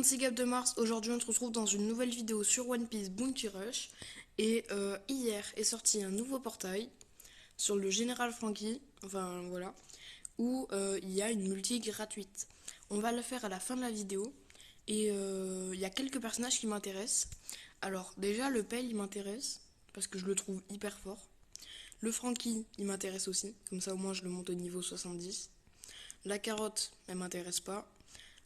c'est Gab de Mars. Aujourd'hui, on se retrouve dans une nouvelle vidéo sur One Piece Bounty Rush. Et hier est sorti un nouveau portail sur le Général Franky, enfin voilà, où il y a une multi gratuite. On va le faire à la fin de la vidéo. Et il y a quelques personnages qui m'intéressent. Alors, déjà, le Pell, il m'intéresse, parce que je le trouve hyper fort. Le Franky, il m'intéresse aussi, comme ça au moins je le monte au niveau 70. La carotte, elle m'intéresse pas.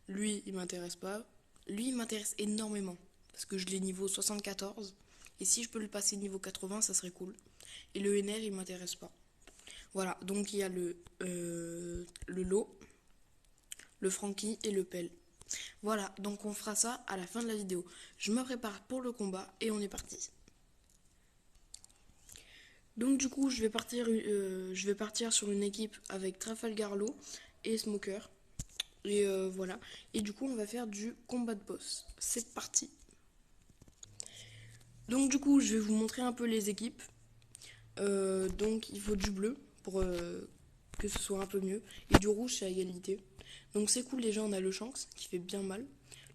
Lui, il m'intéresse pas. Lui, il m'intéresse énormément. Parce que je l'ai niveau 74. Et si je peux le passer niveau 80, ça serait cool. Et le NR, il m'intéresse pas. Voilà, donc il y a le lot, le Franky et le Pell. Voilà, donc on fera ça à la fin de la vidéo. Je me prépare pour le combat et on est parti. Donc du coup, je vais partir sur une équipe avec Trafalgar Law et Smoker. Et voilà. Et du coup, on va faire du combat de boss. C'est parti. Donc du coup, je vais vous montrer un peu les équipes. Donc il faut du bleu pour que ce soit un peu mieux. Et du rouge, c'est à égalité. Donc c'est cool, déjà on a le Shanks qui fait bien mal.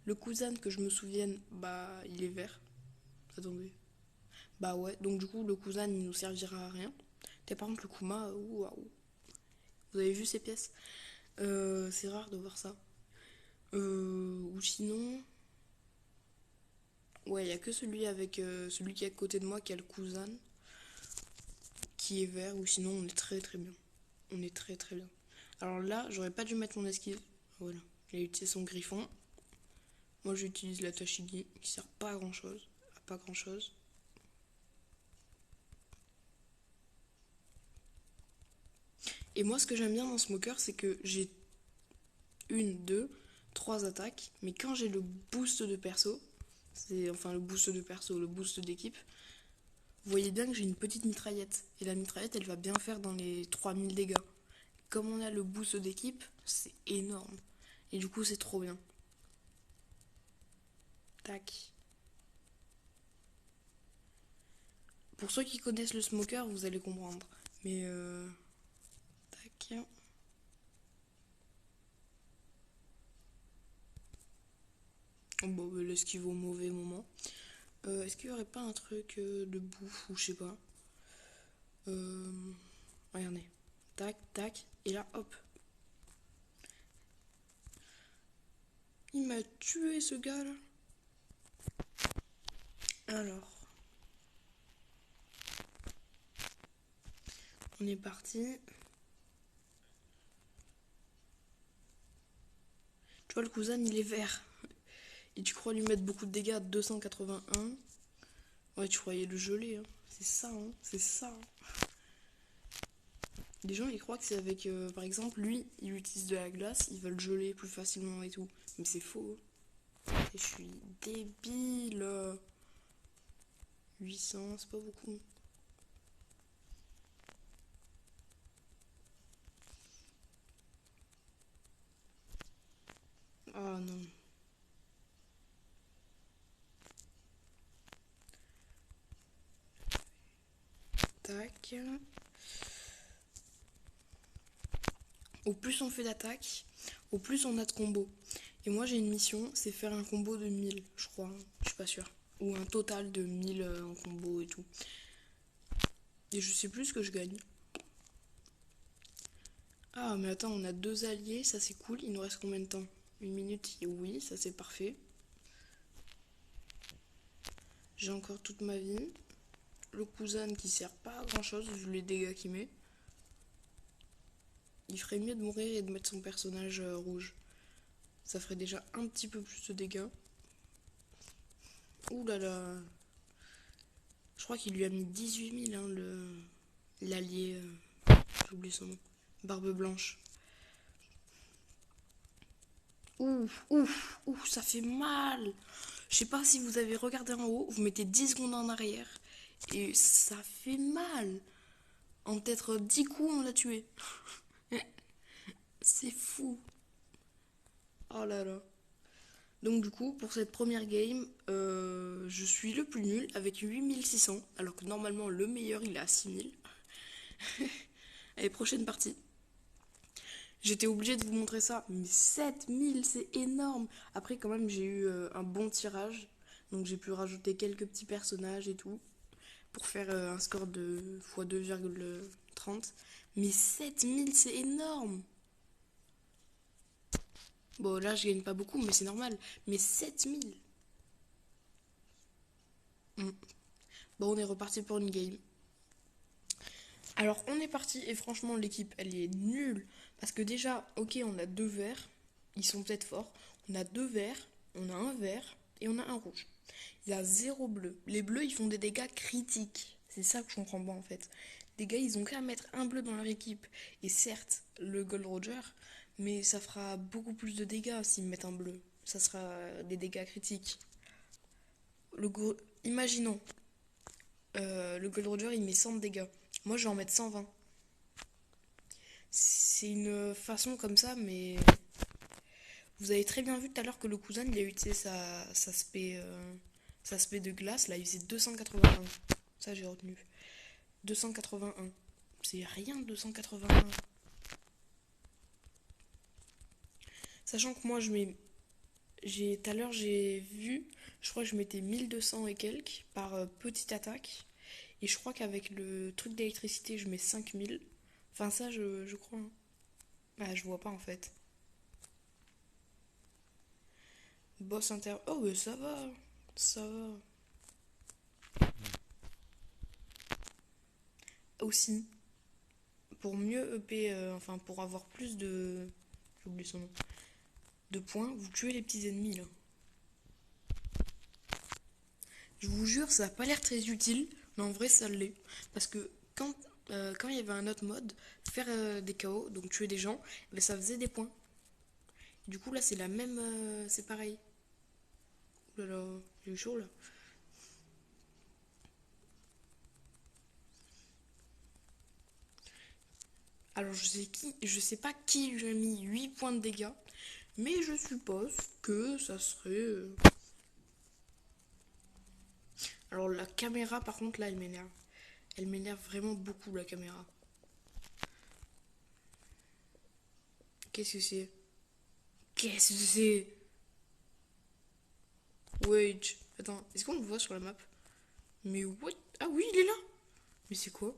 Le Kuzan, que je me souvienne, bah il est vert. Attendez. Bah ouais, donc du coup le Kuzan il nous servira à rien. Et par contre le Kuma, waouh. Vous avez vu ces pièces? C'est rare de voir ça. Ou sinon... Ouais, il n'y a que celui avec celui qui est à côté de moi qui a le Kuzan, qui est vert, ou sinon on est très très bien. On est très très bien. Alors là, j'aurais pas dû mettre mon esquive. Voilà, il a utilisé son griffon. Moi j'utilise la Tashigi qui sert pas à grand chose. À pas grand chose. Et moi ce que j'aime bien dans Smoker, c'est que j'ai une, deux, trois attaques. Mais quand j'ai le boost de perso, c'est enfin le boost de perso, le boost d'équipe, vous voyez bien que j'ai une petite mitraillette. Et la mitraillette, elle va bien faire dans les 3000 dégâts. Comme on a le boost d'équipe, c'est énorme. Et du coup, c'est trop bien. Tac. Pour ceux qui connaissent le Smoker, vous allez comprendre. Mais tac. Bon, l'esquive au mauvais moment. Est-ce qu'il y aurait pas un truc de bouffe ou je sais pas. Regardez. Tac, tac. Et là, hop. Il m'a tué ce gars là. Alors. On est parti. Tu vois, le cousin, il est vert. Et tu crois lui mettre beaucoup de dégâts à 281. Ouais, tu croyais le geler. Hein. C'est ça, hein. C'est ça. Hein. Les gens, ils croient que c'est avec... par exemple, lui, il utilise de la glace, il va le geler plus facilement et tout. Mais c'est faux. Et je suis débile. 800, c'est pas beaucoup. Ah non. Tac. Au plus on fait d'attaque, au plus on a de combos. Et moi j'ai une mission, c'est faire un combo de 1000, je crois. Je suis pas sûre. Ou un total de 1000 en combo et tout. Et je sais plus ce que je gagne. Ah mais attends, on a deux alliés, ça c'est cool. Il nous reste combien de temps? Une minute? Oui, ça c'est parfait. J'ai encore toute ma vie. Le cousin qui sert pas à grand chose vu les dégâts qu'il met. Il ferait mieux de mourir et de mettre son personnage rouge. Ça ferait déjà un petit peu plus de dégâts. Ouh là là. Je crois qu'il lui a mis 18 000, hein, l'allié. J'ai oublié son nom. Barbe Blanche. Ouf, ouf, ouf, ça fait mal. Je sais pas si vous avez regardé en haut, vous mettez 10 secondes en arrière. Et ça fait mal. En peut-être 10 coups, on l'a tué. C'est fou. Oh là là. Donc du coup, pour cette première game, je suis le plus nul avec 8600, alors que normalement le meilleur il est à 6000. Allez, prochaine partie. J'étais obligée de vous montrer ça. Mais 7000, c'est énorme. Après, quand même, j'ai eu un bon tirage. Donc j'ai pu rajouter quelques petits personnages et tout. Pour faire un score de x 2,30. Mais 7000, c'est énorme. Bon, là, je gagne pas beaucoup, mais c'est normal. Mais 7000. Bon, on est reparti pour une game. Alors, on est parti et franchement, l'équipe, elle est nulle. Parce que déjà, ok, on a deux verts. Ils sont peut-être forts. On a deux verts, on a un vert et on a un rouge. Il y a zéro bleu. Les bleus, ils font des dégâts critiques. C'est ça que je comprends pas en fait. Les gars, ils ont qu'à mettre un bleu dans leur équipe. Et certes, le Gold Roger, mais ça fera beaucoup plus de dégâts s'ils mettent un bleu. Ça sera des dégâts critiques. Imaginons, le Gold Roger, il met 100 de dégâts. Moi, je vais en mettre 120. C'est une façon comme ça, mais vous avez très bien vu tout à l'heure que le cousin, il a utilisé sa spé de glace. Là, il faisait 281. Ça, j'ai retenu. 281. C'est rien, 281. Sachant que moi, tout à l'heure, j'ai vu, je crois que je mettais 1200 et quelques par petite attaque. Et je crois qu'avec le truc d'électricité, je mets 5000. Enfin, ça, je crois, hein. Ah, je vois pas en fait. Boss inter. Oh, mais ça va. Ça va. Aussi, pour mieux EP, enfin, pour avoir plus de. J'ai oublié son nom. De points, vous tuez les petits ennemis là. Je vous jure, ça n'a pas l'air très utile, mais en vrai, ça l'est. Parce que quand il y avait un autre mode, faire des KO, donc tuer des gens, ben, ça faisait des points. Du coup, là, c'est la même. C'est pareil. Ouh là là, j'ai eu chaud là. Alors, je sais pas qui lui a mis 8 points de dégâts, mais je suppose que ça serait. Alors, la caméra, par contre, là, elle m'énerve. Elle m'énerve vraiment beaucoup, la caméra. Qu'est-ce que c'est? Qu'est-ce que c'est? Wait. Attends, est-ce qu'on le voit sur la map? Mais what? Ah oui, il est là! Mais c'est quoi?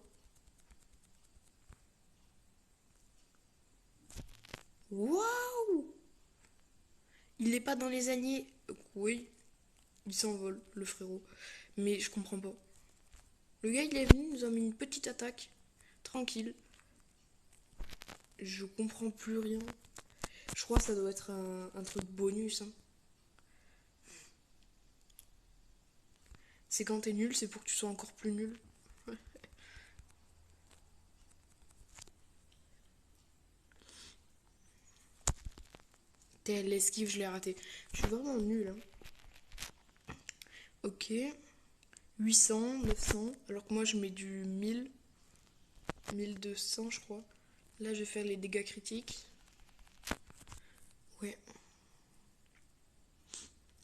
Waouh! Il est pas dans les alliés. Oui, il s'envole, le frérot. Mais je comprends pas. Le gars, il est venu, il nous a mis une petite attaque. Tranquille. Je comprends plus rien. Je crois que ça doit être un truc bonus, hein. C'est quand t'es nul, c'est pour que tu sois encore plus nul. T'es l'esquive, je l'ai raté. Je suis vraiment nul, hein. Ok. 800, 900. Alors que moi, je mets du 1000. 1200, je crois. Là, je vais faire les dégâts critiques. Ouais.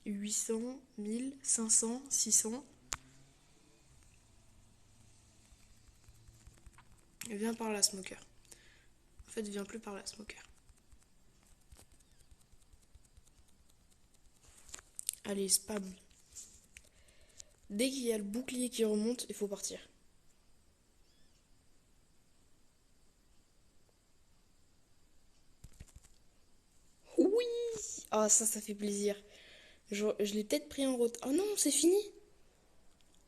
800, 1000, 500, 600. Viens par là, Smoker. En fait, viens plus par là, Smoker. Allez, spam. Dès qu'il y a le bouclier qui remonte, il faut partir. Oui! Ah, ça fait plaisir. Je l'ai peut-être pris en route. Oh non, c'est fini!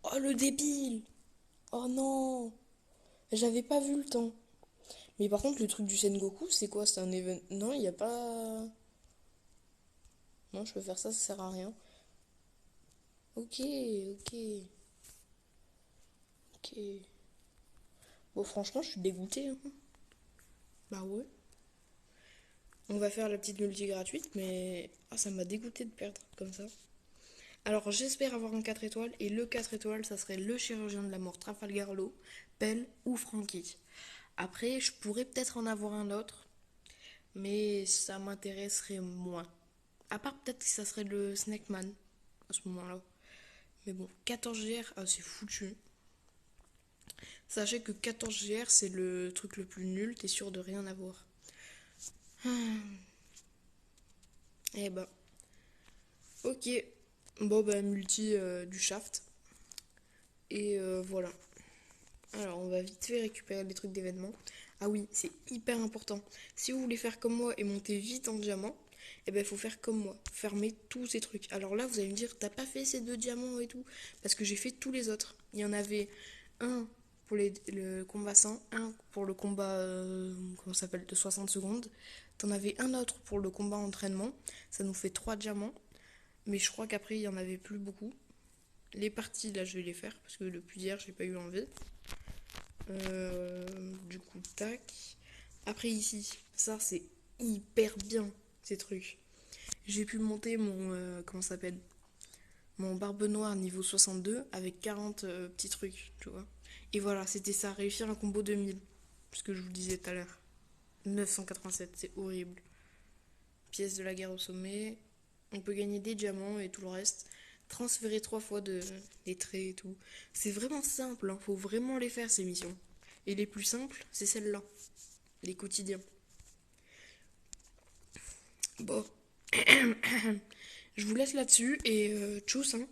Oh, le débile! Oh non! J'avais pas vu le temps. Mais par contre, le truc du Sengoku, c'est quoi? C'est un événement. Non, il n'y a pas. Non, je peux faire ça, ça sert à rien. Ok, ok, ok. Bon, franchement, je suis dégoûtée, hein. Bah ouais. On va faire la petite multi gratuite, mais ah, ça m'a dégoûté de perdre comme ça. Alors, j'espère avoir un 4 étoiles, et le 4 étoiles, ça serait le chirurgien de la mort, Trafalgar Law, Pell ou Frankie. Après, je pourrais peut-être en avoir un autre, mais ça m'intéresserait moins. À part peut-être que ça serait le Snakeman à ce moment-là. Mais bon, 14 GR, ah, c'est foutu. Sachez que 14 GR, c'est le truc le plus nul, t'es sûr de rien avoir. Eh ben, ok. Bon, bah, multi du shaft. Et voilà. Alors, on va vite fait récupérer les trucs d'événements. Ah oui, c'est hyper important. Si vous voulez faire comme moi et monter vite en diamant, eh ben, il faut faire comme moi. Fermer tous ces trucs. Alors là, vous allez me dire, t'as pas fait ces 2 diamants et tout. Parce que j'ai fait tous les autres. Il y en avait un pour le combat 100, un pour le combat, comment ça s'appelle, de 60 secondes. T'en avais un autre pour le combat entraînement. Ça nous fait 3 diamants. Mais je crois qu'après, il y en avait plus beaucoup. Les parties, là, je vais les faire. Parce que depuis hier, j'ai pas eu envie. Du coup, tac. Après ici, ça c'est hyper bien ces trucs. J'ai pu monter mon, comment ça s'appelle, mon barbe noire niveau 62 avec 40 petits trucs, tu vois. Et voilà, c'était ça, réussir un combo 2000. Ce que je vous disais tout à l'heure. 987, c'est horrible. Pièce de la guerre au sommet. On peut gagner des diamants et tout le reste. Transférer 3 fois des traits et tout. C'est vraiment simple, hein. Faut vraiment les faire ces missions. Et les plus simples, c'est celles-là. Les quotidiens. Bon. Je vous laisse là-dessus et tchuss, hein.